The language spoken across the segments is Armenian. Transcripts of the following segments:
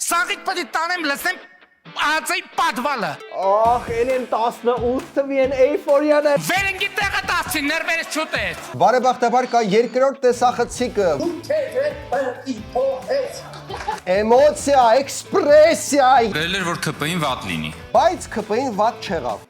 Սաղիտ պետք է տանեմ լսեմ ածեի պատվալը։ Ախ, ելեն 18 թվին էյֆորիան է։ Վերենգի տեղը 10-ին ներվերս չուտես։ Բարեբախտաբար կա երկրորդ տեսախցիկը։ Էմոցիա, էքսպրեսիա։ Գրել էր, որ ԿՊ-ին վատ լինի։ Բայց ԿՊ-ին վատ չեղավ։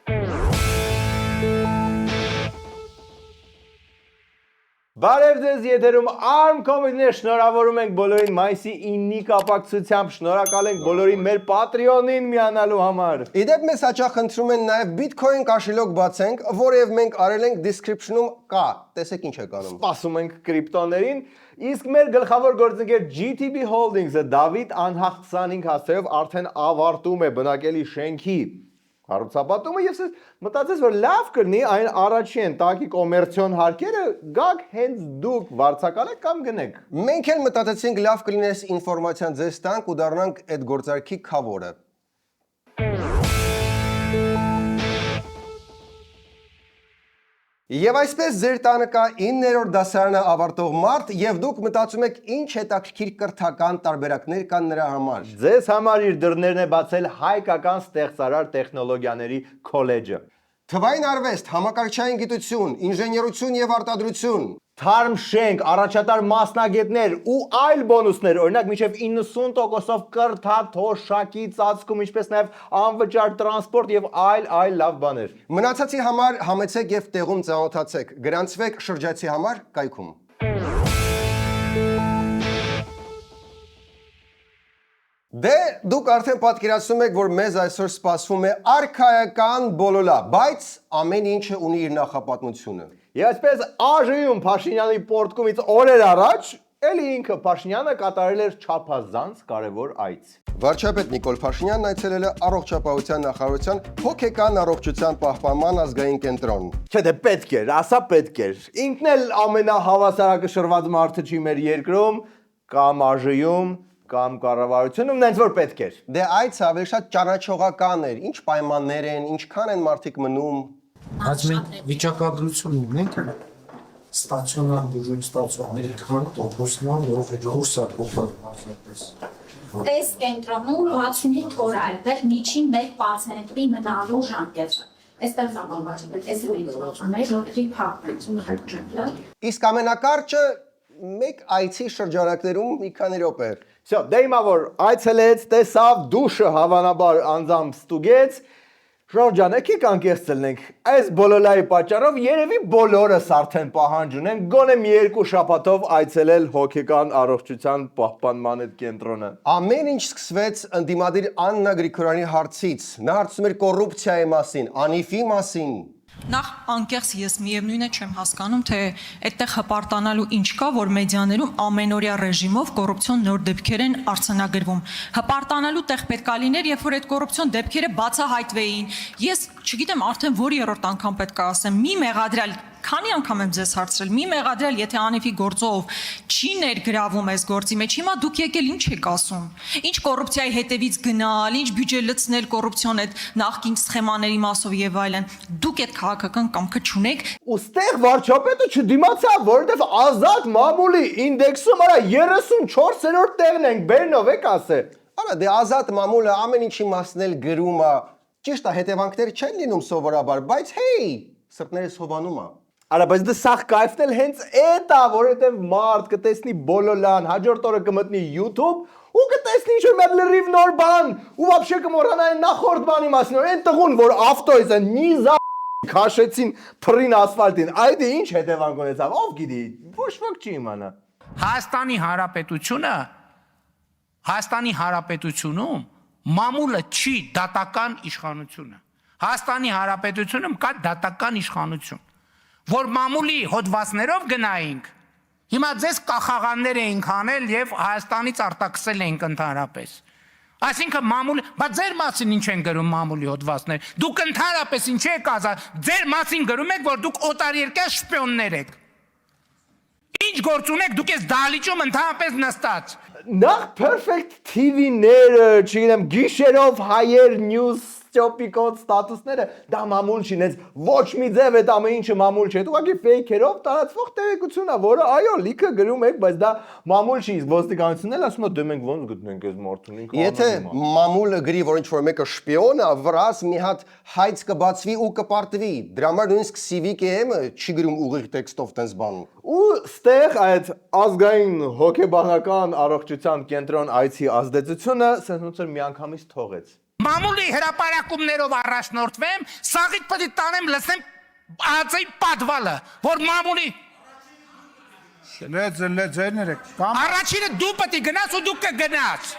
Բարև ձեզ, եթերում ARM Comedy-ն է, շնորհավորում ենք բոլորին մայիսի 9-ի կապակցությամբ, շնորհակալ ենք բոլորին մեր Patreon-ին միանալու համար։ Իդեպ մեզ հաճախ խնդրում են նաև Bitcoin կաշելոկ բացենք, որը մենք արել ենք description-ում կա։ Տեսեք ինչ եք անում։ Սպասում ենք կրիպտոներին, իսկ մեր գլխավոր գործընկեր GTB Holdings-ը Դավիթ անհախ 25 հասցեով արդեն ավարտում է բնակելի շենքի կառուցապատումը եւ ես մտածեց որ լավ կլինի այն առաջին տակի կոմերցիոն հարկերը գաք հենց դուք վարձակալեք կամ գնեք։ Մենք էլ մտածեցինք լավ կլինես ինֆորմացիան ձեզ տանք ու դառնանք այդ գործարքի քավորը։ Եվ այսպես ձեր տանը կա 9-րդ դասարանը ավարտող մարդ եւ դուք մտածում եք ինչ հետաքրքիր կրթական տարբերակներ կան նրա համար։ Ձեզ համար իր դռներն է բացել Հայկական ստեղծարար տեխնոլոգիաների քոլեջը։ Թվային արվեստ, համակարգչային գիտություն, ինժեներություն եւ արտադրություն, Թարմ շենք, առաջատար մասնագետներ ու այլ բոնուսներ, օրինակ մինչև 90%-ով կրթաթոշակի ծածկում, ինչպես նաև անվճար տրանսպորտ եւ այլ լավ բաներ։ Մնացածի համար համեցեք եւ տեղում ծանոթացեք։ Գրանցվեք շրջացի համար կայքում։ Դե դուք արդեն պատկերացնում եք, որ մեզ այսօր սպասվում է արքայական բոլոլա, բայց ամեն ինչը ունի իր նախապատմությունը։ Եվ այսպես ԱԺ-ում Փաշինյանի պորտկումից օրեր առաջ էլի ինքը Փաշինյանը կատարել էր չափազանց կարևոր այց։ Վարչապետ Նիկոլ Փաշինյանն այցելել է առողջապահության նախարարության հոգեկան առողջության պահպանման ազգային կենտրոն։ Չէ, դե պետք էր, ասա պետք էր։ Ինքն էլ ամենահավասարակշռված մարդը չի մեր երկրում, կամ ԱԺ-ում, կամ կառավարությունում, նենց որ պետք էր։ Դե այցը ավելի շատ ճանաչողական էր, ինչ պայմաններ են, ինչքան են մարդիկ մնում։ Բայց մենք վիճակագրություն ունենք ստացիոնար բուժում ստացողների քան տոկոսնան, որով կուրսա փոխանցած։ Այս կենտրոնում 65 օր այլվել միջին մեկ պացիենտի մնալու ժամկետը։ Այստեղ ժամանակ այս մեր ռոթի փակվեցում։ Իսկ ամենակարճը մեկ այցի շրջանակներում մի քանի րոպե։ Всё, դե հիմա որ այցելեց, տեսավ, դուշը հավանաբար անձամբ ստուգեց, Շրջան, եկեք անկեղծելնենք, այս բոլոլայի պատճառով երևի բոլորս արդեն պահանջ ունեն գոնե մի երկու շաբաթով այցելել հոգեկան առողջության պահպանման այդ կենտրոնը։ Ամեն ինչ սկսվեց ընդդիմադիր Աննա Գրիգորյանի հարցից։ Նա հարցում էր կոռուպցիայի մասին, անիվի մասին։ Նախ անկեղծ ես միևնույն է չեմ հասկանում, թե այդտեղ հպարտանալու ինչ կա, որ մեդիաներում ամենօրյա ռեժիմով կոռուպցիոն նոր դեպքեր են արձանագրվում։ Հպարտանալու տեղ պետք է լիներ, երբ որ այդ կոռուպցիոն դեպքերը բացահայտվեին։ Ես չգիտեմ արդեն որ երրորդ անգամ պետք է ասեմ, մի մեղադրյալ Քանի անգամ եմ ձեզ հարցրել, մի մեղադրյալ, եթե անիվի գործով չի ներգրավում այս գործի մեջ, հիմա դուք եկել ինչ եք ասում։ Ինչ կոռուպցիայի հետևից գնալ, ինչ բյուջե լցնել կոռուպցիոն այդ նախկին սխեմաների մասով եւ այլն։ Դուք այդ քաղաքական կամքը չունեք։ Ու ստեղ վարչապետը չդիմացավ, որովհետեւ ազատ մամուլի ինդեքսում արա 34-րդ տեղն ենք, բերնով եք ասե։ Արա դե ազատ մամուլը ամեն ինչի մասն էլ գրում է։ Ճիշտ է, հետևանքներ չեն լինում սովորաբար, բայց հեյ, սրտները սովանում է։ Արա բայց դա սախ կայֆն էլ հենց էդ է, որովհետև մարդ կտեսնի բոլոլան, հաջորդ օրը կմտնի YouTube ու կտեսնի ինչ-որ մի լրիվ նոր բան ու вообще կմոռանա այն նախորդ բանի մասին, որ այն տղուն, որ ավտոյը նիզա քաշեցին փռին ասֆալտին, այդ ինչ հետևանք ունեցավ, ով գիտի, ոչ ոք չի իմանա։ Հայաստանի Հանրապետությունում մամուլը չի դատական իշխանությունը։ Հայաստանի Հանրապետությունում կա դատական իշխանություն, որ մամուլի հոդվածներով գնայինք, հիմա ձեզ կախաղաններ էինք անել եւ Հայաստանից արտաքսել էինք ընդհանրապես։ Այսինքն մամուլի, բայց ձեր մասին ինչ են գրում մամուլի հոդվածներ։ Դուք ընդհանրապես ինչ եք ասա, ձեր մասին գրում եք, որ դուք օտարերկրյա շպիոններ եք։ Ինչ գործ ունեք դուք ես դահլիճում ընդհանրապես նստած։ Նախ perfect TV-ները, չգիտեմ, գիշերով հայեր news ստյոպիկոտ ստատուսները դա մամուլ չի, նենց ոչ մի ձև այդ ամեն ինչը մամուլ չէ։ Ուղղակի ֆեյքերով տարածվող տեղեկությունն է, որը այո, լիքը գրում եք, բայց դա մամուլ չի, իսկ ոստիկանությունն էլ ասում է դե մենք ոնց գտնենք այս մարդուն ինքը։ Եթե մամուլը գրի, որ ինչ-որ մեկը շպիոն է, վրաս մի հատ հայց կբացվի ու կպարտվի։ Դրա համար նույնիսկ CVKM-ը չի գրում ուղիղ տեքստով տենց բան։ Ու ստեղ այդ ազգային հոգեբանական առողջության կենտրոն այցի ազդեցությունը սենց ոնց որ միանգամից թողեց։ Մամուլի հրապարակումներով առաջնորդվեմ, սաղիթ պետք է տանեմ լսեմ ածեի պատվալը, որ մամուլի Լեզերներեք կամ առաջինը դու պետք է գնաս ու դու կգնաս։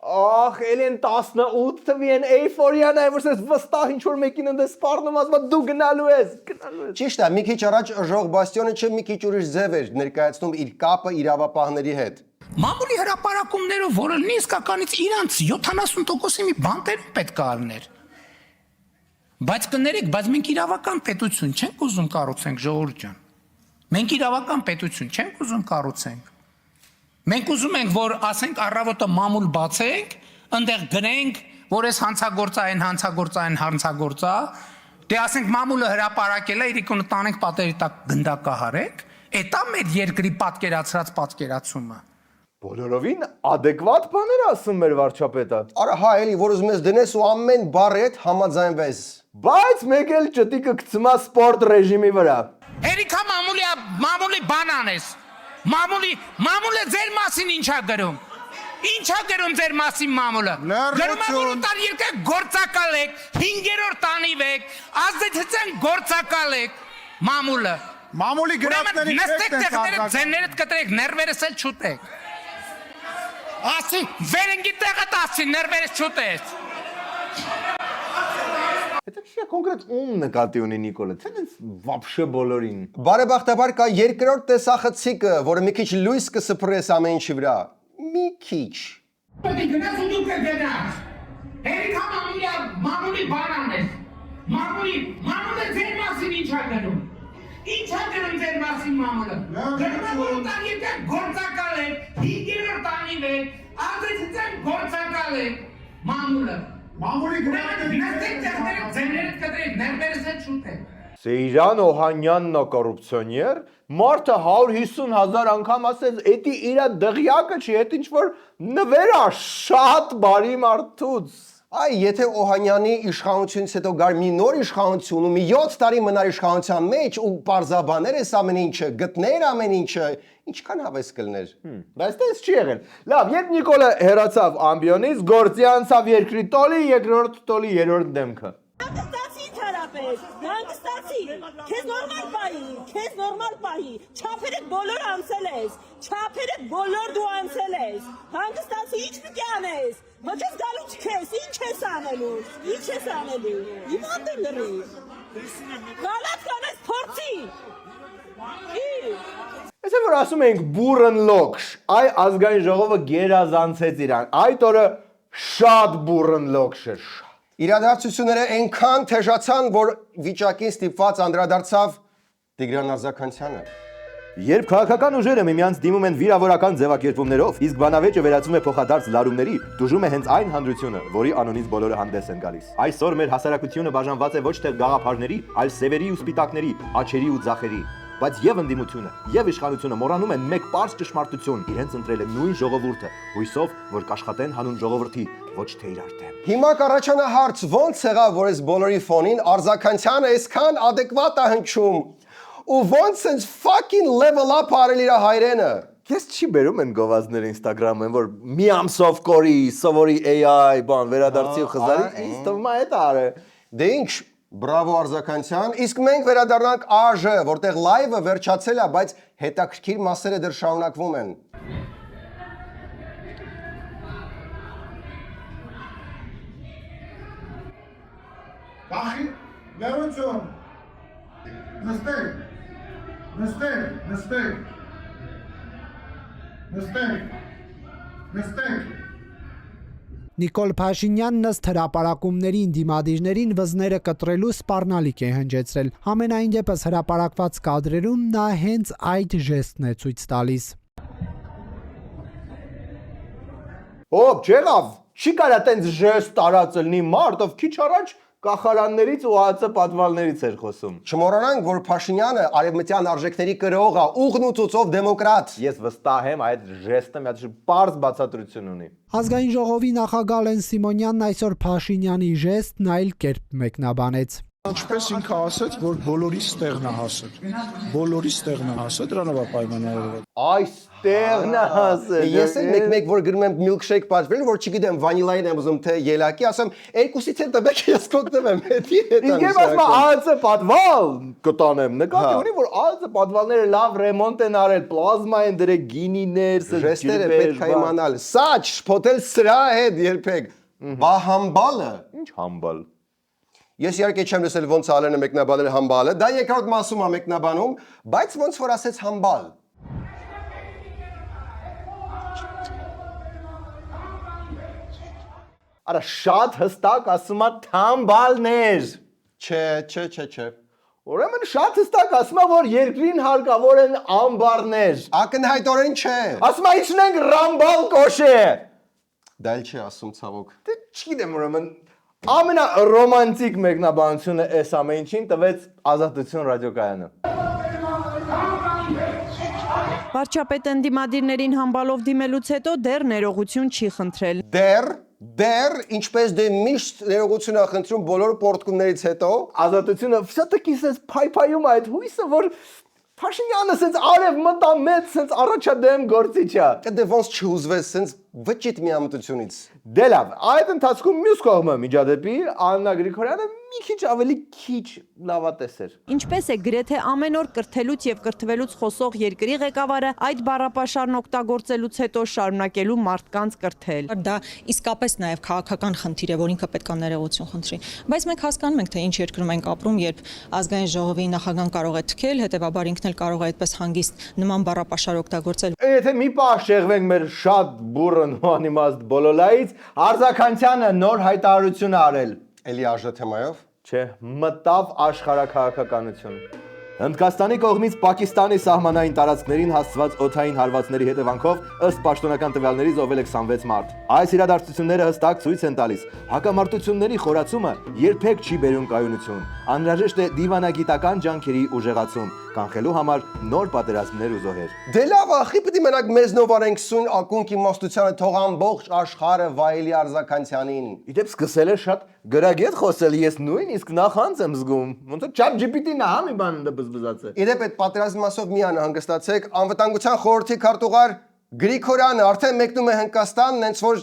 Ախ, Էլեն 18 թվի են էյֆորիան է, որ սենց վստահ ինչ-որ մեկին ընդ սպառնում ասում դու գնալու ես։ Ճիշտ է, մի քիչ առաջ Ժող Բաստյոնը չէ մի քիչ ուրիշ ձև էր ներկայացնում իր կապը իրավապահների հետ։ Մամուլի հրապարակումներով, որը լինի իսկականից իրանց 70%-ի մի բանտերում պետք է ալներ։ Բայց կներեք, բայց մենք իրավական պետություն չենք ուզում կառուցենք, ժողովուրդ ջան։ Մենք իրավական պետություն չենք ուզում կառուցենք։ Մենք ուզում ենք, որ ասենք առավոտը մամուլ բացենք, այնտեղ գնենք, որ այս հանցագործա, այն հանցագործա, այն հանցագործա, դե ասենք մամուլը հրապարակել է, իրիկունը տանենք պատերի տակ գնդակահարենք, էտա մեր երկրի պատկերացրած պատկերացումը։ Բոլորովին adekvat բաներ ասում մեր վարչապետը։ Արա հա էլի, որ ուզում ես դնես ու ամեն բառի հետ համաձայնվես։ Բայց մեկ էլ ճտիկը գցումա սպորտ ռեժիմի վրա։ Հերիքա մամուլի բան անես։ Մամուլը ձեր մասին ինչա գրում։ Ինչա գրում ձեր մասին մամուլը։ Գրում է որ տար երկը գործակալ եք, 5-րդ տանիվ եք, ազդեցության գործակալ եք մամուլը։ մամուլի գրածների նստեք տեղները ձեններդ կտրեք, ներվերս էլ չուտեք։ Ասի, վերենգի տեղը տասի, ներվերս չուտես։ Հետո չի կոնկրետ ում նկատի ունի Նիկոլը, թե նենց վաբշե բոլորին։ Բարեբախտաբար կա երկրորդ տեսախցիկը, որը մի քիչ լույս կսփռես ամեն ինչի վրա։ Մի քիչ։ Պետք է գնաս ու դու կգնաս։ Հերիքա մամուլի բան անես։ Մամուլը ձեր մասին ինչա գրում։ Ինչա գրում ձեր մասին մամուլը։ Գրում է որ տան երկը գործակալ եք, 5-րդ տանիվ եք, ազդեցության գործակալ եք մամուլը։ Մամուլի գրածները ձեներդ կտրեք, ներվերս էլ չուտեք։ Սեյրան Օհանյանն է կոռուպցիոներ, մարդը 150,000 անգամ ասեց, էդի իրա դղյակը չի, էդ ինչ-որ նվեր է շատ բարի մարդուց։ Այ եթե Օհանյանի իշխանությունից հետո գար մի նոր իշխանություն ու մի 7 տարի մնար իշխանության մեջ ու պարզաբաներ էս ամեն ինչը, գտներ ամեն ինչը, ինչքան հավես կլներ։ Բայց դες չի եղել։ Լավ, երբ Նիկոլը հեռացավ ամբիոնից, գործի անցավ երկրի տոլի, երկրորդ տոլի երրորդ դեմքը։ Հանգստացի թերապետ, հանգստացի, քեզ նորմալ պահի, չափերդ բոլոր անցել ես, հանգստացի, ինչ պիտի անես, հոչես գալու չքես, ինչ ես անելու, իմանդ է լրի, գալատ կանես փորձի, Ես որ ասում ենք բուրըն լոքշ, այ ազգային ժողովը գերազանցեց իրան, այդ օրը շատ բուրըն լոքշ էր։ Իրադարձությունները այնքան թեժացան, որ վիճակին ստիպված անդրադարձավ Տիգրան Արձականյանը։ Երբ քաղաքական ուժերը միմյանց դիմում են վիրավորական ձևակերպումներով, իսկ բանավեճը վերածում է փոխադարձ լարումների, դժում է հենց այն հանրությունը, որի անունից բոլորը հանդես են գալիս։ Այսօր մեր հասարակությունը բաժանված է ոչ թե գաղափարների, այլ սևերի ու սպիտակների, աջերի ու ձախերի։ Բայց եւ ընդդիմությունը, եւ իշխանությունը մոռանում են մեկ պարզ ճշմարտություն՝ իրենց ընտրել է նույն ժողովուրդը, հույսով, որ կաշխատեն հանուն ժողովրդի, ոչ թե իրար դեմ։ Հիմա կառաջանա հարց, ո՞նց եղավ, որ այս բոլորի ֆոնին Արձականյանը այսքան adekvat է հնչում, ու ո՞նց sense fucking level up արել իր հայրենը։ Ես չի բերում են գովազդները Instagram-ին, որ մի ամսով կորի, սովորի AI, բան, վերադարձի ու խզարի, ինձ թվում է այդ արը։ Դե ինչ, բրավո Արձականյան, իսկ մենք վերադառնանք ԱԺ, որտեղ լայվը վերջացել է, բայց հետաքրքիր մասերը դեռ շարունակվում են։ Ախի, լերություն։ Նստեք։ Նիկոլ Փաշինյանն ըստ հրապարակումների դիմադիրներին վզները կտրելու սպառնալիք է հնչեցրել։ Համենայն դեպս հրապարակված կադրերում նա հենց այդ ժեստն է ցույց տալիս։ Ոպ, չեղավ, չի կարա տենց ժեստ տարածելնի մարդ, ով քիչ առաջ կախարաններից ու ԱԱՑ պատվալներից էր խոսում։ Չմոռանանք, որ Փաշինյանը արևմտյան արժեքների կրող է, ուղն ու ծուծով դեմոկրատ։ Ես վստահ եմ այդ ժեստը մի հատ պարզ բացատրություն ունի։ Ազգային ժողովի նախագահ Լեն Սիմոնյանն այսօր Փաշինյանի ժեստն այլ կերպ մեկնաբանեց։ Ինչպես ինքը ասաց, որ բոլորիս տեղն է հասել։ Բոլորիս տեղն է հասել, դրանով է պայմանավորվել։ Այստեղն է հասել։ Ես էլ մեկ-մեկ որ գրում եմ milkshake պատվիրել, որ չգիտեմ վանիլային եմ ուզում թե ելակի, ասեմ երկուսից էլ տվեք ես կօգնվեմ, հետի հետ։ Իսկ ես ասում եմ ԱԱՑ պատվալ կտանեմ։ Նկատի ունի, որ ԱԱՑ պատվալները լավ ռեմոնտ են արել, պլազմա են դրել, գինիներ, ժեստերը պետք է իմանալ։ Սա չփոթել սրա հետ երբեք։ Բա համբալը։ Ինչ համբալ։ Ես իհարկե չեմ լսել ոնց Ալենը մեկնաբանել համբալը, դա երկրորդ մասում է մեկնաբանում, բայց ոնց որ ասեց համբալ։ Արա շատ հստակ ասում է թամբալներ։ Չէ։ Ուրեմն շատ հստակ ասում է, որ երկրին հարկավոր են ամբարներ։ Ակնհայտորեն չէ։ Ասում է իջնենք ռամբալ կոշե։ Դա էլ չի ասում ցավոք։ Դե չգիտեմ ուրեմն ամենառոմանտիկ մեկնաբանությունը այս ամեն ինչին տվեց Ազատություն ռադիոկայանը։ Վարչապետը ընդդիմադիրներին համբալով դիմելուց հետո դեռ ներողություն չի խնդրել։ Դեռ, ինչպես դե միշտ ներողություն է խնդրում բոլոր պորտկումներից հետո, Ազատությունը все-таки սենց փայփայում այդ հույսը, որ Փաշինյանը սենց արև մտա մեծ սենց առաջադեմ գործիչ է։ դե ոնց չհուզվես սենց վճիտ միամտությունից։ Դե լավ, այդ ընթացքում մյուս կողմը միջադեպի Աննա Գրիգորյանը մի քիչ ավելի քիչ լավատես էր։ Ինչպես է գրեթե ամեն օր կրթելուց եւ կրթվելուց խոսող երկրի ղեկավարը այդ բառապաշարն օգտագործելուց հետո շարունակելու մարդկանց կրթել։ Դա իսկապես նաև քաղաքական խնդիր է, որ ինքը պետք է ներողություն խնդրի։ Բայց մենք հասկանում ենք, թե ինչ երկրում ենք ապրում, երբ ազգային ժողովի նախագահան կարող է թքել, հետեւաբար ինքն էլ կարող է այդպես հանգիստ նման բառապաշար օգտագործել։ Եթե մի պահ շեղվենք մեր շատ բուրըն ու անիմաստ բոլոլայից, Արձականցյանը նոր հայտարարություն արել։ Էլի ԱԺ թեմայով։ Չէ, մտավ աշխարհաքաղաքականություն։ Հնդկաստանի կողմից Պակիստանի սահմանային տարածքներին հասցված օդային հարվածների հետևանքով ըստ պաշտոնական տվյալների զոհվել է 26 մարդ։ Այս իրադարձությունները հստակ ցույց են տալիս, հակամարտությունների խորացումը երբեք չի բերում կայունություն։ Անհրաժեշտ է դիվանագիտական ջանքերի ուժեղացում, կանխելու համար նոր պատերազմներ ու զոհեր։ Դե լավ, ախի պետք է մենակ մեզնով արենք սույն ակունք իմաստությանը թող ամբողջ աշխարհը վայելի Արձականցյանին։ Իդեպ սկսել է շատ գրագետ խոսել, ես նույնիսկ նախանձ եմ զգում։ Ոնց որ ChatGPT-ն է հա մի բան բզբզած է։ Իդեպ այդ պատերազմի մասով մի անհանգստացեք, անվտանգության խորհրդի քարտուղար Գրիգորյանը արդեն մեկնում է Հնդկաստան, նենց որ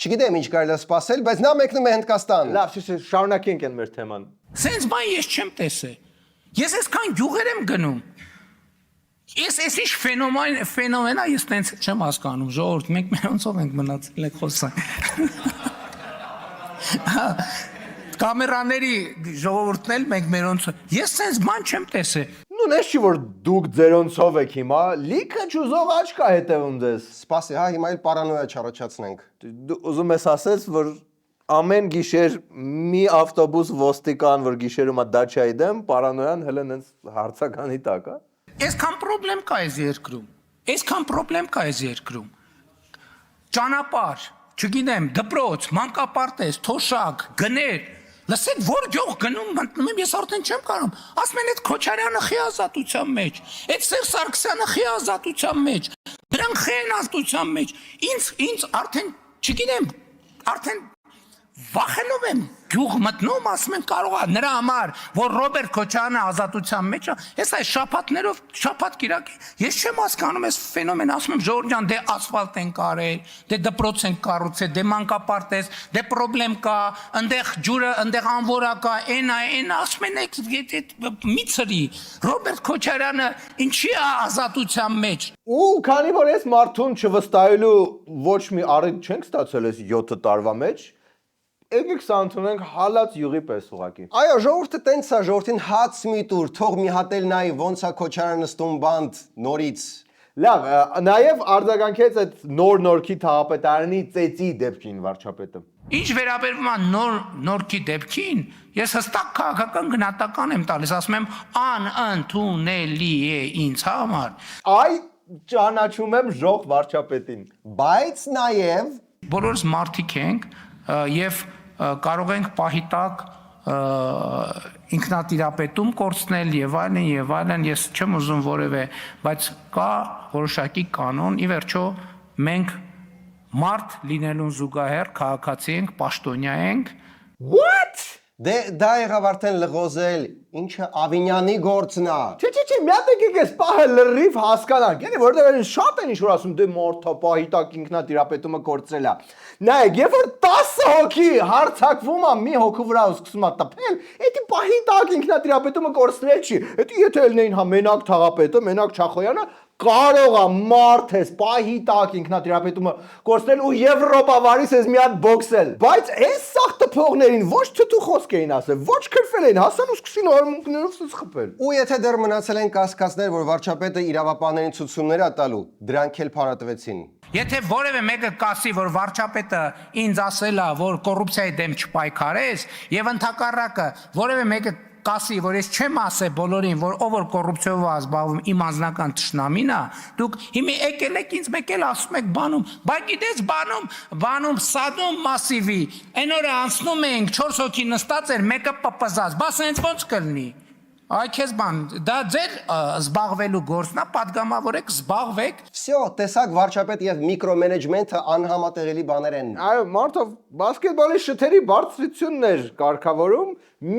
չգիտեմ ինչ կարելի է սպասել, բայց նա մեկնում է Հնդկաստան։ Լավ, շարունակենք այն մեր թեման։ Սենց բան ես չեմ տեսել։ Ես այսքան գյուղեր եմ գնում։ Ես ինչ ֆենոմեն է, ես տենց չեմ հասկանում, ժողովուրդ, մենք մենոնցով ենք մնացել եք խոսանք։ Կամերաների ժողովուրդն էլ մենք մենոնցով։ Ես սենց բան չեմ տեսել։ Նույն էս չի որ դուք ձերոնցով եք հիմա, լիքը ճուզող աչք է հետևում ձեզ։ Սպասի, հա, հիմա էլ պարանոյա չառաջացնենք։ Դու ուզում ես ասես, որ ամեն գիշեր մի ավտոբուս ոստիկան, որ գիշերում է դաչայի դեմ, պարանոյան հենց հենց հարցականի տակ է։ Այսքան պրոբլեմ կա այս երկրում։ Այսքան պրոբլեմ կա այս երկրում։ Ճանապարհ, չգիտեմ, դպրոց, մանկապարտեզ, թոշակ, գներ։ Լսեք, որ գյուղ գնում մտնում եմ, ես արդեն չեմ կարող։ Ասում են այդ Քոչարյանը խի ազատության մեջ, այդ Սերժ Սարգսյանը խի ազատության մեջ, դրանք խի են ազատության մեջ։ Ինձ արդեն, չգիտեմ, արդեն վախենով եմ գյուղ մտնում, ասում եմ կարող է նրա համար, որ Ռոբերտ Քոչարյանը ազատության մեջ է, ես այս շաբաթներով, շաբաթ կիրակի, ես չեմ հասկանում այս ֆենոմեն, ասում եմ Ժողովուրդ ջան, դե ասֆալտ են կարել, դե դպրոց են կառուցել, դե մանկապարտեզ, դե պրոբլեմ կա, այնտեղ ջուրը, այնտեղ անվորա կա, այն ասում են մի ծրի, Ռոբերտ Քոչարյանը ինչի է ազատության մեջ։ Ու քանի որ այս մարդուն չվստահելու ոչ մի առիթ չենք ստացել այս 7 տարվա մեջ, եկեք սա ընդունենք հալած յուղի պես ուղակի։ Այո, ժողովուրդը տենց է, ժողովրդին հաց մի տուր, թող մի հատ էլ նայի ոնց է Քոչարյանը նստում բանդ նորից։ Լավ, նաև արձագանքեց այդ նորքի թաղապետարանի ծեծի դեպքին վարչապետը։ Ինչ վերաբերվում է նորքի դեպքին, ես հստակ քաղաքական գնահատական եմ տալիս, ասում եմ անընդունելի է ինձ համար։ Այ ճանաչում եմ ժող վարչապետին։ Բայց նաև Բոլորս մարդիկ ենք եւ կարող ենք պահի տակ ինքնատիրապետում կորցնել եւ այլն, ես չեմ ուզում որևէ, բայց կա որոշակի կանոն, ի վերջո մենք մարդ լինելուն զուգահեռ քաղաքացի ենք, պաշտոնյա ենք։ What? Դե դա եղավ արդեն լղոզել, ինչը Ավինյանի գործն է։ Չէ, մի հատ եկեք էս պահը լրիվ հասկանանք, էլի, որտեղ շատ են ինչ-որ ասում, դե մարդը պահի տակ ինքնատիրապետումը կորցրել է։ Նայեք, երբ որ 10 հոգի հարցակվում է մի հոգու վրա ու սկսում է տփել, էդի պահի տակ ինքնատիրապետումը կորցրել չի։ Էդի եթե ելնեին հա մենակ թաղապետը, մենակ Չախոյանը, կարող է մարդ ես պահի տակ ինքնատիրապետումը կորցնել ու Եվրոպավարից ես մի հատ բոքսել։ Բայց այս սաղ տփողներին ոչ թթու խոսք էին ասել, ոչ քրֆել էին, հասան ու սկսին արմունկներով սս խփել։ Ու եթե դեռ մնացել են կասկածներ, որ վարչապետը իրավապահներին ցուցումներ է տալու, դրանք էլ փարատվեցին։ Եթե որևէ մեկը կասի, որ վարչապետը ինձ ասել է, որ կոռուպցիայի դեմ չպայքարես, եւ ընդհակառակը որևէ մեկը կասի, որ ես չեմ ասել բոլորին, որ ով որ կոռուպցիայով է զբաղվում, իմ անձնական թշնամին է, դուք հիմա եկել եք ինձ մեկ էլ ասում եք բանում, բայց գիտես բանում Սադում մասիվի, այն օրը անցնում էինք 4 հոգի նստած էր, մեկը պպզած, բաս հենց ոնց կլինի։ Այ քեզ բան, դա ձեր զբաղվելու գործն է, պատգամավորեք, զբաղվեք։ Всё, տեսակ վարչապետ եւ միկրոմենեջմենթը անհամատեղելի բաներ են։ Այո, մարդով բասկետբոլի շթերի բարձրությունն էր կարգավորում,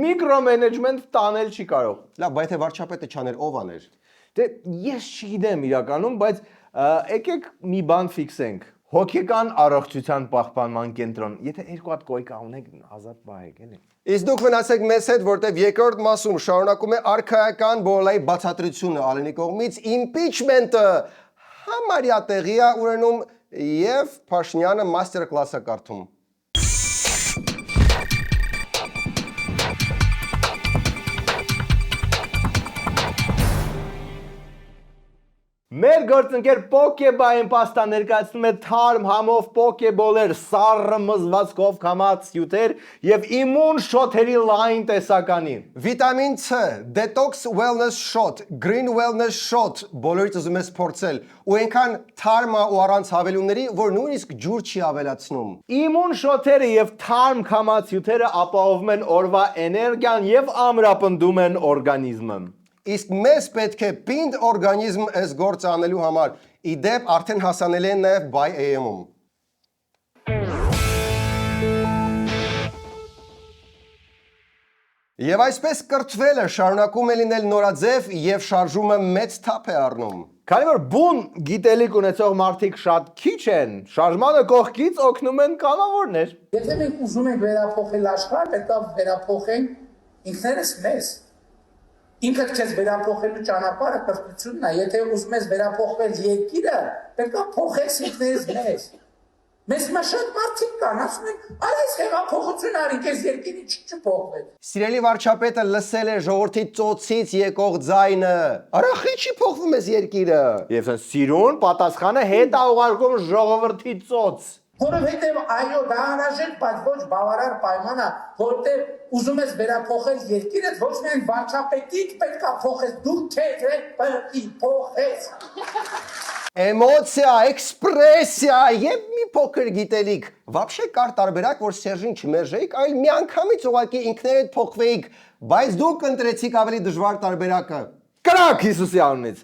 միկրոմենեջմենտ տանել չի կարող։ Լավ, բայց եթե վարչապետը չաներ, ով աներ։ Դե ես չգիտեմ իրականում, բայց եկեք մի բան ֆիքսենք։ Հոգեկան առողջության պահպանման կենտրոն։ Եթե երկու հատ կոյկա ունեք, ազատ պահեք, էլի։ Իսկ դուք մնացեք մեզ հետ, որտեղ երկրորդ մասում շարունակում է արքայական բոլայի բացատրությունը Ալենի կողմից, impeachment-ը համարյա տեղի է ունենում եւ Փաշինյանը մաստեր կլաս է կարդում։ Մեր գործընկեր Պոկեբային պաստա ներկայացնում է թարմ համով պոկեբոլեր, սառը մզվածքով կամած հյութեր եւ իմուն շոթերի լայն տեսականի։ Վիտամին C, Detox Wellness Shot, Green Wellness Shot, բոլորից ուզում ես փորձել, ու այնքան թարմ ու առանց հավելումների, որ նույնիսկ ջուր չի ավելացնում։ Իմուն շոթերը եւ թարմ կամած հյութերը ապահովում են օրվա էներգիան եւ ամրապնդում են օրգանիզմը։ Իսկ մեզ պետք է պինդ օրգանիզմ այս գործը անելու համար։ Իդեպ արդեն հասանելի են նաև Buy AM-ում։ Եվ այսպես կրթվելը շարունակում է լինել նորաձև եւ շարժումը մեծ թափ է առնում։ Քանի որ բուն գիտելիք ունեցող մարդիկ շատ քիչ են, շարժմանը կողքից օգնում են կամավորներ։ Եթե մենք ուզում ենք վերափոխել աշխարհը, պետք է վերափոխենք ինքներս մեզ։ Ինքդ քեզ վերափոխելու ճանապարհը կրթությունն է, եթե ուզում ես վերափոխել երկիրը, պետք է փոխես ինքներս մեզ։ Մեզ հիմա շատ մարդիկ կան, ասում են, արա այս հեղափոխություն արինք, այս երկիրը չփոխվեց։ Սիրելի վարչապետը լսել է ժողովրդի ծոցից եկող ձայնը։ Արա խի չի փոխվում այս երկիրը։ Եվ սիրուն պատասխանը հետ է ուղարկում ժողովրդի ծոց։ Որովհետև այո, դա անհրաժեշտ, բայց ոչ բավարար պայման է, որովհետև ուզում ես վերափոխել երկիրը, ոչ միայն վարչապետիկ պետք է փոխես, դու քեզ պետք է փոխես։ Էմոցիա, էքսպրեսիա եւ մի փոքր գիտելիք։ Вообще կար տարբերակ, որ Սերժին չմերժեիք, այլ միանգամից ուղղակի ինքներդ փոխվեիք, բայց դուք ընտրեցիք ավելի դժվար տարբերակը։ Կրակ Հիսուսի անունից։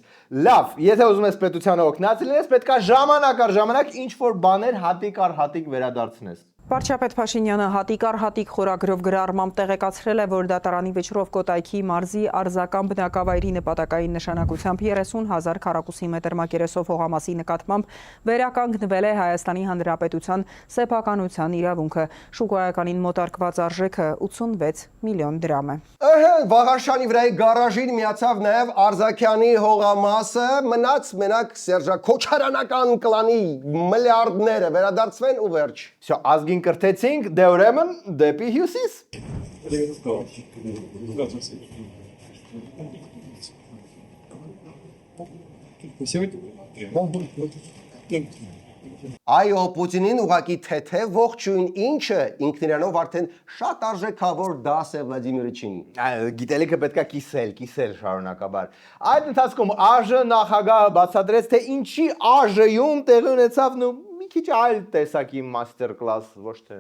Լավ, եթե ուզում ես պետությանը օգնած լինես, պետք է ժամանակ առ ժամանակ ինչ-որ բաներ հատիկ առ հատիկ վերադարձնես։ Վարչապետ Փաշինյանը հատիկ առ հատիկ խորագրով գրառմամբ տեղեկացրել է, որ դատարանի վճռով Կոտայքի մարզի արձական բնակավայրի նպատակային նշանակությամբ 30,000 քառակուսի մետր մակերեսով հողամասի նկատմամբ վերականգնվել է Հայաստանի Հանրապետության սեփականության իրավունքը։ Շուկայականին մոտարկված արժեքը 86 միլիոն դրամ է։ Ըհը, Վաղարշանի վրայի գարաժին միացավ նաև Արզակյանի հողամասը, մնաց մենակ Սերժա Քոչարյանական կլանի միլիարդները վերադարձվեն ու վերջ։ Всё, ազգին կրթեցինք, դե ուրեմն դեպի հյուսիս։ Այո, Պուտինին ուղակի թեթև ողջույն, ինչը ինքնիրանով արդեն շատ արժեքավոր դաս է Վլադիմիրիչին։ Գիտելիքը պետքա կիսել շարունակաբար։ Այդ ընթացքում ԱԺ նախագահը բացատրեց, թե ինչի ԱԺ-ում տեղի ունեցավ նու մի մի քիչ այլ տեսակի մաստեր կլաս ոչ թե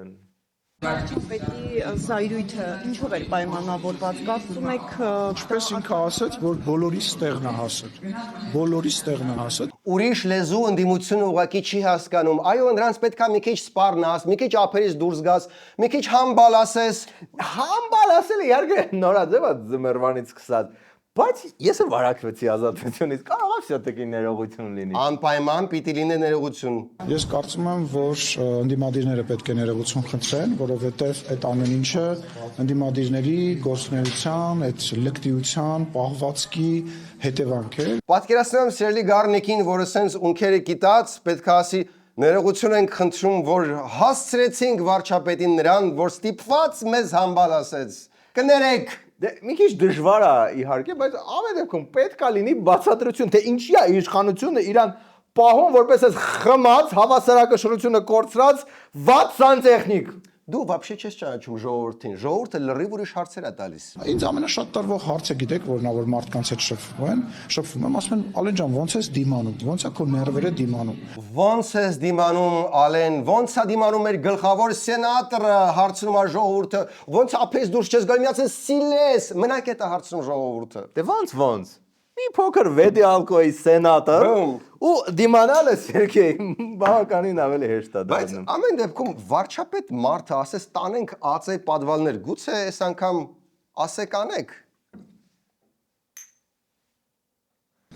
Պետի զայրույթը ինչով էր պայմանավորված, կարծում եք Ինչպես ինքը ասաց, որ բոլորիս տեղն է հասել։ Բոլորիս տեղն է հասել։ Ուրիշ լեզու ընդդիմությունը ուղղակի չի հասկանում։ Այո, նրանց պետք է մի քիչ սպառնաս, մի քիչ ափերից դուրս գաս, մի քիչ համբալ ասես։ համբալ ասել իհարկե նորաձև է ձմեռվանից սկսած, բայց ես էլ վարակվեցի ազատությունից, կարող է все-таки ներողություն լինի։ Անպայման պիտի լինի ներողություն։ Ես կարծում եմ, որ ընդդիմադիրները պետք է ներողություն խնդրեն, որովհետև այդ ամեն ինչը ընդդիմադիրների գործունեության, այդ լկտիության, պահվածքի հետևանք է։ Պատկերացնում եմ Սերլի Գառնիկին, որը սենց ունքերը կիտած, պետք է ասի ներողություն ենք խնդրում, որ հասցրեցինք վարչապետին նրան, որ ստիպված մեզ համբալ ասեց։ Կներեք։ Դե մի քիչ դժվար է իհարկե, բայց ամեն դեպքում պետք է լինի բացատրություն, թե ինչի է իշխանությունը իրան պահում որպես այս խմած հավասարակշռությունը կորցրած վատ սանտեխնիկ։ Դու вообще չես ճանաչում ժողովրդին։ Ժողովուրդը լրիվ ուրիշ հարցեր է տալիս։ Ինձ ամենաշատ տարվող հարցը գիտեք, որ նա որ մարդկանց հետ շփվում եմ, ասում են Ալեն ջան, ոնց ես դիմանում, ոնց է քո ներվերը դիմանում։ Ոնց ես դիմանում, Ալեն, ոնց է դիմանում մեր գլխավոր սենատորը, հարցնում է ժողովուրդը, ոնց ափես դուրս չես գալու, միացես սիլես, մնաք է հարցնում ժողովուրդը։ Դե ոնց։ Մի փոքր վեդի ալկոյի սենատոր ու դիմանալը Սերգեյ բավականին ավելի հեշտ է Բայց դառնում։ ամեն դեպքում վարչապետ մարդը ասես տանենք ածե պատվալներ, գուցե այս անգամ ասեք անեք։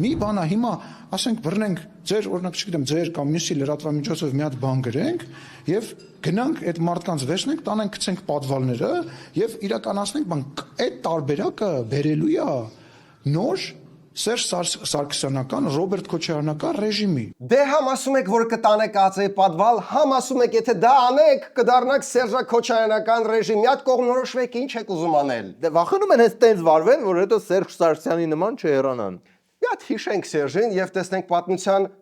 Մի բանա հիմա, ասենք բռնենք ձեր, օրինակ չգիտեմ, ձեր կամ մյուսի լրատվամիջոցով մի հատ բան գրենք եւ գնանք այդ մարդկանց վերցնենք, տանենք գցենք պատվալները եւ իրականացնենք բան, այդ տարբերակը բերելու է նոր Սերժ Սարգսյանական, Ռոբերտ Քոչարյանական ռեժիմի։ Դե համ ասում եք, որ կտանեք ածե պատվալ, համ ասում եք, եթե դա անեք, կդառնաք Սերժ Քոչարյանական ռեժիմ։ Մի հատ կողմնորոշվեք, ինչ եք ուզում անել։ Դե վախենում են հենց տենց վարվեն, որ հետո Սերժ Սարգսյանի նման չհեռանան։ Մի հատ հիշենք Սերժին եւ տեսնենք պատմության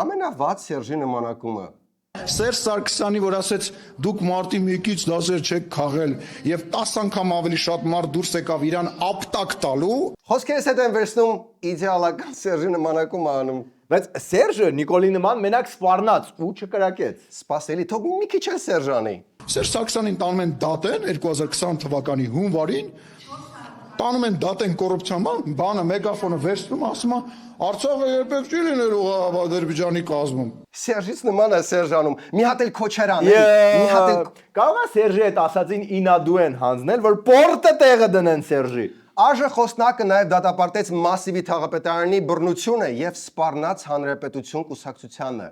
ամենավատ Սերժի նմանակումը։ Սերժ Սարգսյանի, որ ասեց դուք մարտի 1-ից դասեր չեք քաղել եւ 10 անգամ ավելի շատ մարդ դուրս եկավ իրան ապտակ տալու։ Խոսքերս հետ են վերցնում իդեալական Սերժի նմանակումը անում։ Բայց Սերժը Նիկոլի նման մենակ սպառնաց ու չկրակեց։ Սպասելի, թող մի քիչ էլ Սերժանի։ Սերժ Սարգսյանին տանում են դատեն 2020 թվականի հունվարին, տանում են դատեն կոռուպցիան, բանը մեգաֆոնը վերցնում, ասում է Արցախը երբեք չի լինելու Ադրբեջանի կազմում։ Սերժից նման է Սերժանում։ Մի հատ էլ Քոչարյան է։ Մի հատ էլ կարող է Սերժի հետ ասածին ինադու են հանձնել, որ պորտը տեղը դնեն Սերժի։ Աժը խոսնակը նաև դատապարտեց Մասիվի թաղապետարանի բռնությունը եւ սպառնաց հանրապետություն կուսակցությանը։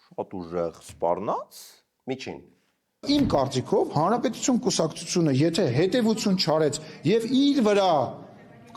Շատ ուժեղ սպառնաց։ Միջին։ Իմ կարծիքով հանրապետություն կուսակցությունը եթե հետևություն չարեց եւ իր վրա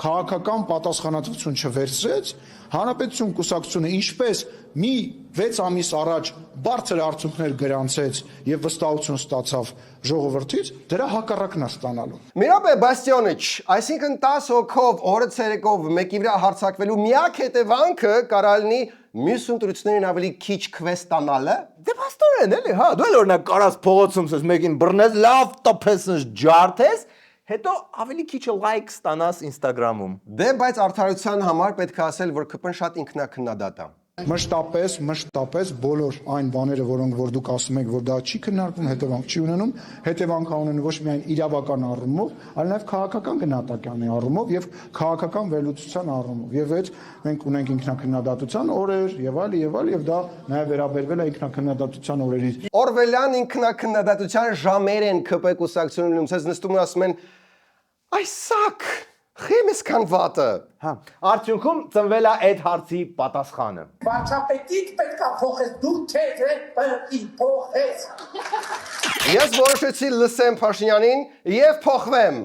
քաղաքական պատասխանատվություն չվերցրեց, հանրապետություն կուսակցությունը ինչպես մի 6 ամիս առաջ բարձր արդյունքներ գրանցեց եւ վստահություն ստացավ ժողովրդից, դրա հակառակն է ստանալու։ Միրոպե Բաստիոնիչ, այսինքն 10 հոգով օրը ցերեկով մեկի վրա հարձակվելու միակ հետևանքը կարող լինի մյուս ընտրություններին ավելի քիչ քվեստ տանալը։ Դե փաստորեն էլի, հա, դու էլ օրինակ կարաս փողոցում սես մեկին բռնես, լավ տփես, ջարդես, հետո ավելի քիչ լայք ստանաս Instagram-ում։ Դե բայց արդարության համար պետք է ասել, որ ԿՊ-ն շատ ինքնակնդադատ է։ Մշտապես բոլոր այն բաները, որոնք որ դուք ասում եք, որ դա չի քննարկվում, հետևանք չի ունենում, հետևանք ունեն ոչ միայն իրավական առումով, այլ նաև քաղաքական գնահատականի առումով եւ քաղաքական վերլուծության առումով։ Եվ այդ մենք ունենք ինքնակնդադատության օրեր եւ այլ եւ դա նաև վերաբերվել է ինքնակնդադատության օրերից։ Օրվելյան ինքնակնդադատության ժամեր են ԿՊ կուսակցությունում, ցած նստում ու ասում են այսակ Խեմես կան վատը։ Հա, արդյունքում ծնվել է այդ հարցի պատասխանը։ Վարչապետից պետք է փոխես, դու չես պետք փոխես։ Ես որոշեցի լսեմ Փաշինյանին եւ փոխվեմ։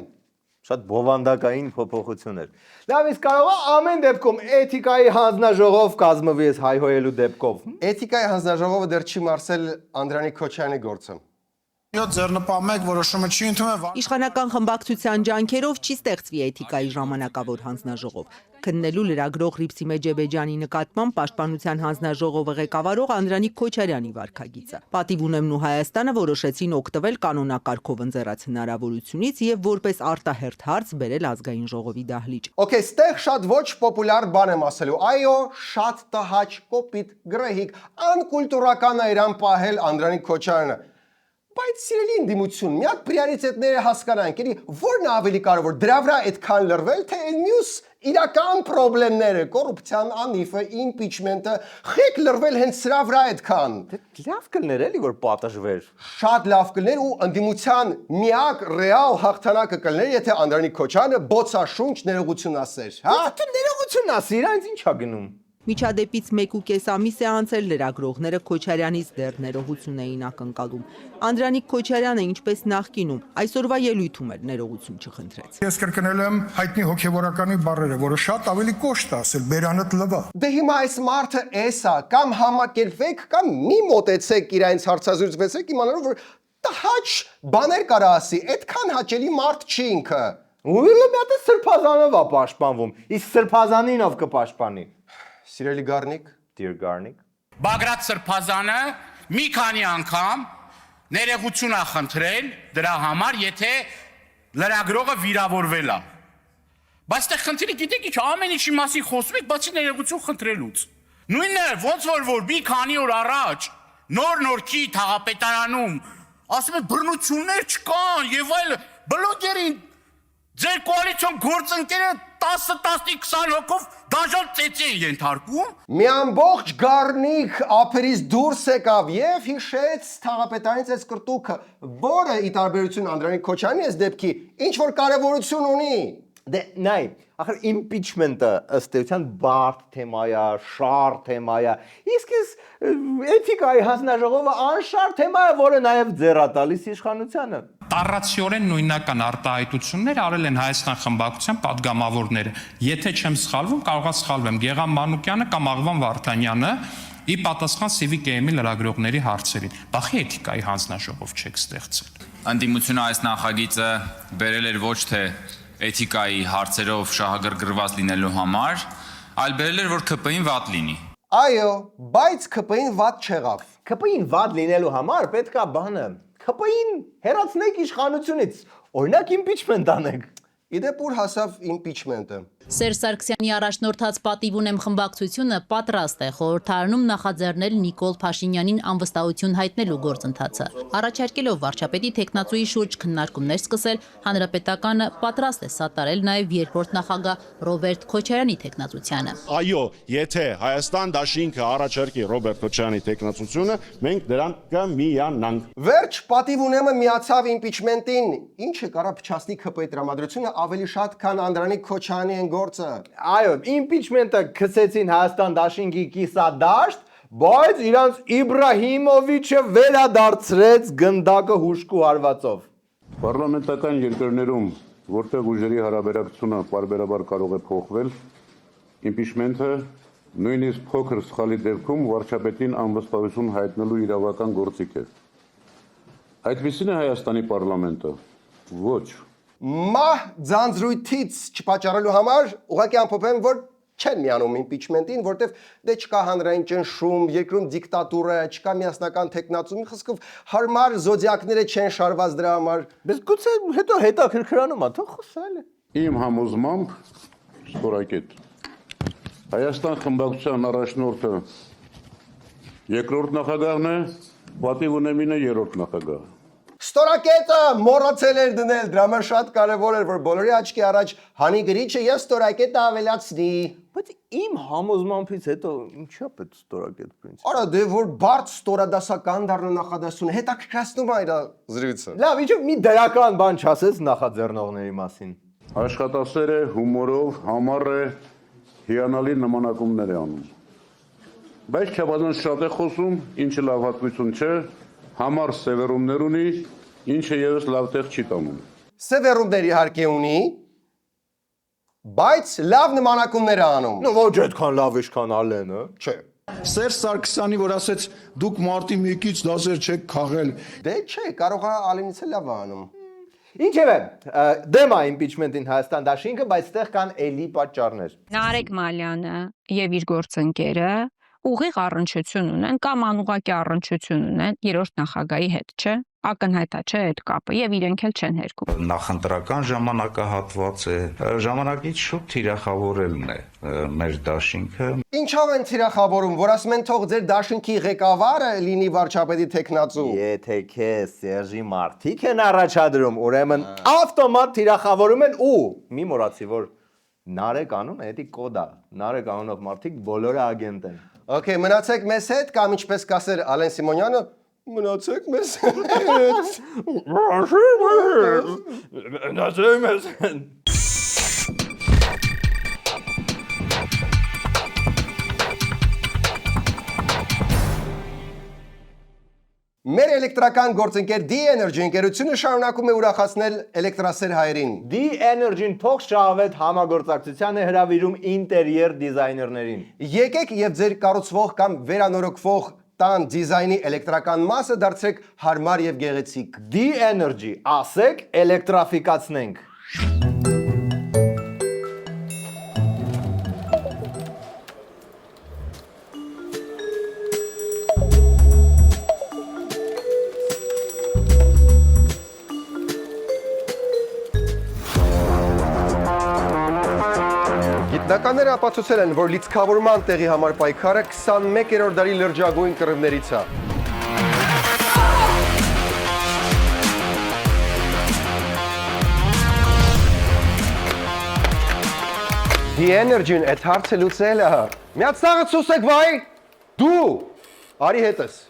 Շատ բովանդակային փոփոխություն էր։ Լավ, իսկ կարող է ամեն դեպքում էթիկայի հանձնաժողով կազմվի այս հայհոյելու դեպքով։ Էթիկայի հանձնաժողովը դեռ չի մարսել Անդրանիկ Քոչարյանի գործը։ Ձեռնպահ որոշումը չի ընդունվել։ Իշխանական խմբակցության ջանքերով չի ստեղծվի էթիկայի ժամանակավոր հանձնաժողով։ Քննելու լրագրող Ռիփսիմե Ջեբեջյանի նկատմամբ Պաշտպանության հանձնաժողովը ղեկավարող Անդրանիկ Քոչարյանի վարքագիծը։ Պատիվ ունեմն ու Հայաստանը որոշեցին օգտվել կանոնակարգով ընձեռած հնարավորությունից եւ որպես արտահերթ հարց բերել ազգային ժողովի դահլիճ։ Okay, ստեղ շատ ոչ պոպուլյար բան եմ ասելու։ Այո, շատ տհաճ, կոպիտ, գրեհիկ, անկուլտուրական է իրան պահել Անդրանիկ Քոչարյանը։ Բայց սիրելի ընդդիմություն, մի հատ պրիորիտետները հասկանանք, էլի որն է ավելի կարևոր, դրա վրա այդքան լրվել, թե այն մյուս իրական խնդիրները, կոռուպցիան, անիվը, իմպիչմենտը, խեք լրվել հենց սրա վրա այդքան։ Լավ կլներ էլի որ պատժվեր։ Շատ լավ կլներ ու ընդդիմության միակ ռեալ հաղթանակը կլներ, եթե Անդրանիկ Քոչարյանը բոցաշունչ ներողություն ասեր, հա։ Դու ներողություն ասի, իրանց ինչ ա գնում։ Միջադեպից 1.5 ամիս է անցել, լրագրողները Քոչարյանից դեռ ներողություն էին ակնկալում։ Անդրանիկ Քոչարյանը, ինչպես նախկինում, այսօրվա ելույթում էլ ներողություն չխնդրեց։ Ես կրկնել եմ հայտնի հոգևորականի բառերը, որը շատ ավելի կոշտ է ասել, բերանդ լվա։ Դե հիմա այս մարդը էսա, կամ համակերպվեք, կամ մի մոտեցեք իրենց հարցազրույցվեցեք, իմանալով որ տհաճ բաներ կարա ասի, այդքան հաճելի մարդ չի ինքը։ Ուղիլը մի հատ է սրբազանով է պաշտպանվում, իսկ սրբազանին ով կպաշտպանի։ Սիրելի Գառնիկ, Dear Garnik։ Բագրատ Սրբազանը մի քանի անգամ ներողություն է խնդրել դրա համար, եթե լրագրողը վիրավորվել է։ Բայց դե խնդիրը գիտեք ինչ, ամեն ինչի մասին խոսում եք, բացի ներողություն խնդրելուց։ Նույնն է, ոնց որ մի քանի օր առաջ նոր-նորքի թաղապետարանում ասում են բռնություններ չկան եւ այլ բլոգերին ձեր կոալիցիոն գործընկերը 10-20 հոգով դաժան ծեծի են ենթարկում։ մի ամբողջ Գառնիկ ափերից դուրս եկավ եւ հիշեց թաղապետարից այս կրտուկը, որը ի տարբերություն Անդրանիկ Քոչարյանի այս դեպքի ինչ որ կարեւորություն ունի։ Դե նայ, ախր impeachment-ը ըստ էության բարդ թեմա է, շար թեմա է։ Իսկ էթիկայի հանձնաժողովը անշար թեմա է, որը նաև ձեռ է տալիս իշխանությանը։ Տառացիորեն նույնական արտահայտություններ արել են Հայաստան խմբակցության падգամավորները։ Եթե չեմ սխալվում, կարող եմ սխալվեմ, Գեգամ Մանուկյանը կամ Աղվան Վարդանյանը ի պատասխան Civic AM-ի լրագրողների հարցերին։ Բախի էթիկայի հանձնաժողով չեք ստեղծել։ Ընդդիմությունը այս նախագիծը բերել էր ոչ թե էթիկայի հարցերով շահագրգռված լինելու համար, այլ բերել էր որ ԿՊ-ին վատ լինի։ Այո, բայց ԿՊ-ին վատ չեղավ։ ԿՊ-ին վատ լինելու համար պետք է բանը ԿՊ-ին հերացնեք իշխանությունից, օրինակ impeachment անեք։ Իդեպ ուր հասավ impeachment-ը։ Սերժ Սարգսյանի առաջնորդած պատիվ ունեմ խմբակցությունը պատրաստ է խորհրդարանում նախաձեռնել Նիկոլ Փաշինյանին անվստահություն հայտնելու գործընթացը։ Առաջարկելով վարչապետի թեկնածուի շուրջ քննարկումներ սկսել, հանրապետականը պատրաստ է սատարել նաև երկրորդ նախագահ Ռոբերտ Քոչարյանի թեկնածությանը։ Այո, եթե Հայաստան դաշինքը առաջարկի Ռոբերտ Քոչարյանի թեկնածությունը, մենք դրան կմիանանք։ Վերջ պատիվ ունեմը միացավ impeachment-ին, ինչը կարա փչացնի ԿՊ-ի տրամադրությունը ավելի շատ, քան Անդրանիկ Քոչարյանի են գործը։ Այո, impeachment-ը քսեցին Հայաստան դաշինքի կիսադաշտ, բայց իրանց Իբրահիմովիչը վերադարձրեց գնդակը հուշկու հարվածով։ Պարլամենտական երկրներում, որտեղ ուժերի հարաբերակցությունը պարբերաբար կարող է փոխվել, impeachment-ը նույնիսկ փոքր սխալի դեպքում վարչապետին անվստահություն հայտնելու իրավական գործիք է։ Այդպիսին է Հայաստանի պարլամենտը։ Ոչ։ Մահ ձանձրույթից չպաճառելու համար ուղղակի ամփոփեմ, որ չեն միանում impeachment-ին, որտեվ դե չկա հանրային ճնշում, երկրում դիկտատուրա, չկա միասնական թեկնածու, մի խոսքով հարմար զոդիակները չեն շարված դրա համար։ Բայց գուցե հետո հետաքրքրանում է, թող խոսալ։ Իմ համոզմամբ ստորակետ Հայաստան խմբակցության առաջնորդը երկրորդ նախագահն է, պատիվ ունեմինը երրորդ նախագահը։ Ստորակետը մոռացել էր դնել, դրա համար շատ կարևոր էր, որ բոլորի աչքի առաջ հանի գրիչը եւ ստորակետը ավելացնի։ Բայց իմ համոզմամփից հետո ինչա պետք ստորակետ պրինցիպ։ Արա դե որ բարդ ստորադասական դառնա նախադասությունը, հետաքրքրացնում է իր զրույցը։ Լավ, ինչ մի դրական բան չասես նախաձեռնողների մասին։ Աշխատասեր է, հումորով, համառ է, հիանալի նմանակումներ է անում։ Բայց չափազանց շատ է խոսում, ինչը լավ հատկություն չէ, համառ սևեռումներ ունի, ինչը եւս լավ տեղ չի տանում։ Սևեռումներ իհարկե ունի, բայց լավ նմանակումներ է անում։ Նո ոչ այդքան լավ ինչքան Ալենը, չէ։ Սերժ Սարգսյանի, որ ասեց դուք մարտի 1-ից դասեր չեք քաղել։ Դե չէ, կարող է Ալենից լավ անում։ Ինչևէ, դեմ է impeachment-ին Հայաստան դաշինքը, բայց այդտեղ կան էլի պատճառներ։ Նարեկ Մալյանը եւ իր գործընկերը ուղիղ առնչություն ունեն կամ անուղղակի առնչություն ունեն երրորդ նախագահի հետ, չէ՞։ Ակնհայտ է, չէ՞ այդ կապը եւ իրենք էլ չեն հերքում։ Նախընտրական ժամանակահատված է, ժամանակից շուտ թիրախավորելն է մեր դաշինքը։ Ինչով են թիրախավորում, որ ասում են թող ձեր դաշինքի ղեկավարը լինի վարչապետի տեխնացու։ Եթե քեզ Սերժի մարդիկ են առաջադրում, ուրեմն ավտոմատ թիրախավորում են ու մի մոռացի, որ Նարեկ անունը էդի կոդ է։ Նարեկ անունով մարդիկ բոլորը ագենտ են։ Okay, մնացեք մեզ հետ կամ ինչպես կասեր Ալեն Սիմոնյանը, մնացեք մեզ հետ։ Մնացեք մեզ հետ։ Մեր էլեկտրական գործընկեր D-Energy ընկերությունը շարունակում է ուրախացնել էլեկտրասեր հայերին։ D-Energy-ն փող շահավետ համագործակցության է հրավիրում ինտերիեր դիզայներներին։ Եկեք եւ ձեր կառուցվող կամ վերանորոգվող տան դիզայնի էլեկտրական մասը դարձրեք հարմար եւ գեղեցիկ։ D-Energy, ասեք, էլեկտրաֆիկացնենք։ Գիտնականները ապացուցել են, որ լիցքավորման տեղի համար պայքարը 21-րդ դարի լրջագույն կռիվներից է։ D-Energy-ն այդ հարցը լուծել է։ Միած սաղը ցուսեք վայ։ Դու արի հետս։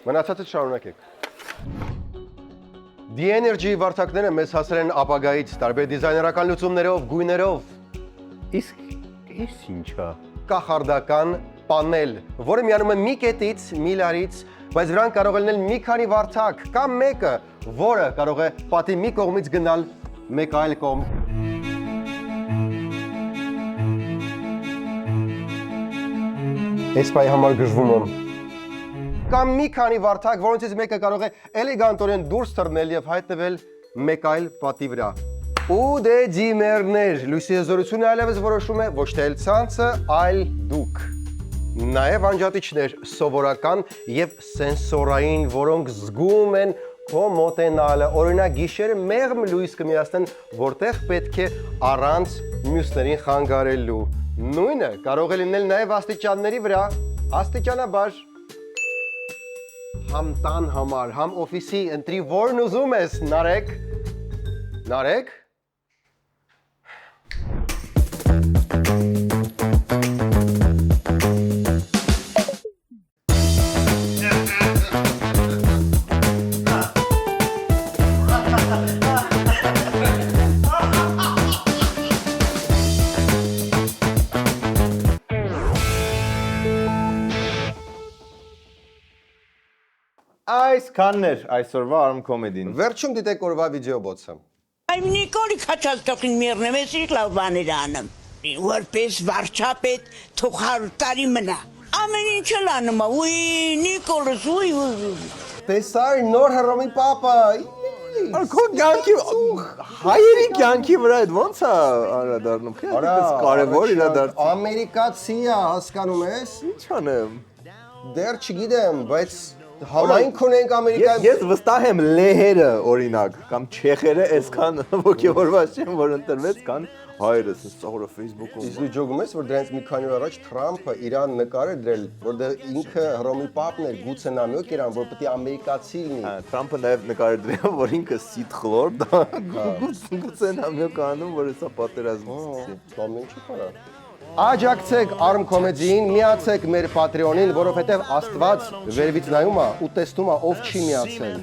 Մնացածը շարունակեք։ D-Energy վարդակները մեզ հասել են ապագայից տարբեր դիզայներական լուծումներով, գույներով։ Իսկ ես ինչա։ Կախարդական պանել, որը միանում է մի կետից, մի լարից, բայց վրան կարող է լինել մի քանի վարդակ կամ մեկը, որը կարող է պատի մի կողմից գնալ մեկ այլ կողմ։ Այս պայի համար գժվում եմ։ Կամ մի քանի վարդակ, որոնցից մեկը կարող է էլեգանտորեն դուրս թռնել եւ հայտնվել մեկ այլ պատի վրա։ Ու դե դիմերներ, լույսի հզորությունը այլևս որոշում է ոչ թե ցանցը, այլ դուք։ Նաև անջատիչներ սովորական եւ սենսորային, որոնք զգում են քո մոտենալը, օրինակ գիշերը մեղմ լույս կմիացնեն, որտեղ պետք է առանց մյուսներին խանգարելու։ Նույնը կարող է լինել նաև աստիճանների վրա, աստիճանաբար։ Համ տան համար, համ օֆիսի, ընտրի որն ուզում ես, Նարեկ։ Նարեկ։ Այսքաններ այսօրվա Arm Comedy-ն։ Վերջում դիտեք օրվա վիդեոբոցը։ Այ Նիկոլի քաչած տոքին միրնեմ, ես ինչ լավ բաներ անեմ։ Որպես վարչապետ թող 100 տարի մնա։ Ամեն ինչ էլ անում է։ Ուй, Նիկոլս, ուй։ Տեսար նոր Հռոմի պապը։ Քո կյանքի հայերի կյանքի վրա այդ ոնց է անդրադառնում։ Քեզ կարևոր իրադարձ։ Ամերիկացի է, հասկանում ես։ Ինչ անեմ։ Դեռ չգիտեմ, բայց համայնք ունենք Ամերիկայում։ Ես վստահ եմ լեհերը օրինակ կամ չեխերը այսքան ոգևորված չեն, որ ընտրվեց կան հայերս սովորը Facebook-ում։ Իսկ դու ջոգում ես, որ դրանից մի քանի օր առաջ Թրամփը Իրան նկար է դրել, որտեղ ինքը Հռոմի պապն էր, գուցե նամյոկ Իրան, որ պետք է ամերիկացի լինի։ Թրամփը նաև նկար է դրել, որ ինքը սիտ խլոր դա գուցե նամյոկ անում, որ հեսա պատերազմից։ Ամեն ինչ կարա։ Աջակցեք Arm Comedy-ին, միացեք մեր Patreon-ին, որովհետև Աստված վերևից նայում է ու տեսնում է ով չի միացել։